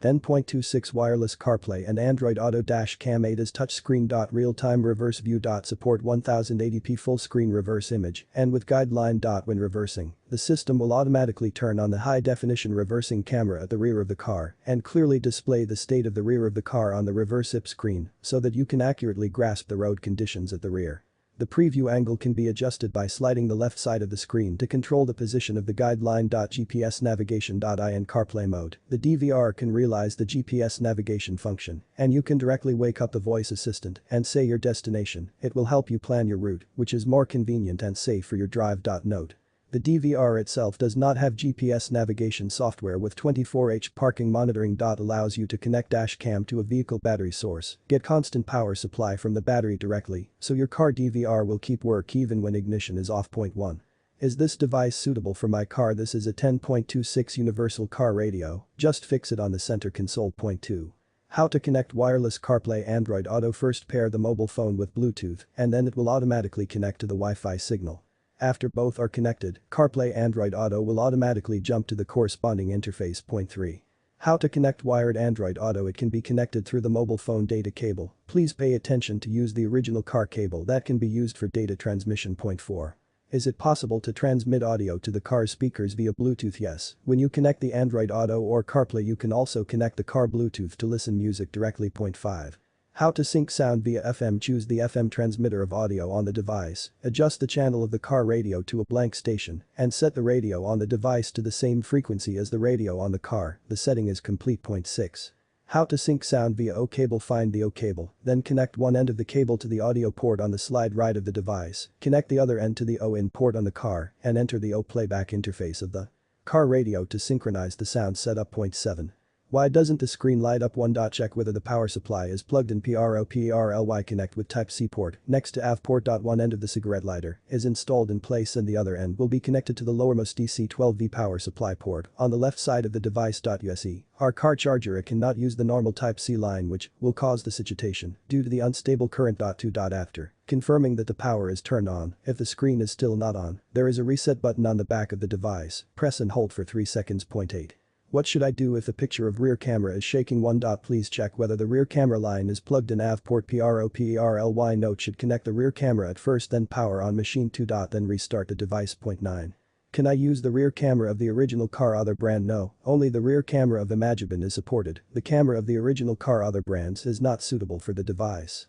10.26 Wireless CarPlay and Android Auto Cam ADAS touchscreen. Real-time reverse view. Support 1080p full-screen reverse image and with guideline. When reversing, the system will automatically turn on the high-definition reversing camera at the rear of the car and clearly display the state of the rear of the car on the reverse IP screen so that you can accurately grasp the road conditions at the rear. The preview angle can be adjusted by sliding the left side of the screen to control the position of the guideline. GPS navigation. In CarPlay mode, the DVR can realize the GPS navigation function, and you can directly wake up the voice assistant and say your destination. It will help you plan your route, which is more convenient and safe for your drive. Note: the DVR itself does not have GPS navigation software with 24H parking monitoring. Allows you to connect dash cam to a vehicle battery source, get constant power supply from the battery directly, so your car DVR will keep work even when ignition is off. Point 1. Is this device suitable for my car? This is a 10.26 universal car radio, just fix it on the center console. Point 2. How to connect wireless CarPlay Android Auto. First pair the mobile phone with Bluetooth and then it will automatically connect to the Wi-Fi signal. After both are connected, CarPlay Android Auto will automatically jump to the corresponding interface. Point 3. How to connect wired Android Auto. It can be connected through the mobile phone data cable. Please pay attention to use the original car cable that can be used for data transmission. Point 4. Is it possible to transmit audio to the car's speakers via Bluetooth? Yes. When you connect the Android Auto or CarPlay you can also connect the car Bluetooth to listen music directly. Point 5. How to sync sound via FM. Choose the FM transmitter of audio on the device, adjust the channel of the car radio to a blank station, and set the radio on the device to the same frequency as the radio on the car. The setting is complete. Point 6. How to sync sound via AUX cable. Find the AUX cable, then connect one end of the cable to the audio port on the slide right of the device, connect the other end to the AUX in port on the car, and enter the AUX playback interface of the car radio to synchronize the sound setup. Point 7. Why doesn't the screen light up? 1. Check whether the power supply is plugged in. PROPRLY connect with Type-C port next to AV port. One end of the cigarette lighter is installed in place and the other end will be connected to the lowermost DC 12V power supply port on the left side of the device. USB. Our car charger it cannot use the normal Type-C line which will cause the saturation due to the unstable current. 2. After confirming that the power is turned on, if the screen is still not on, there is a reset button on the back of the device, press and hold for 3 seconds. Point 8. What should I do if the picture of rear camera is shaking? 1. Please check whether the rear camera line is plugged in. AV port PROPRLY note should connect the rear camera at first then power on machine. 2. Then restart the device. Point 9. Can I use the rear camera of the original car other brand? No, only the rear camera of Imagebon is supported. The camera of the original car other brands is not suitable for the device.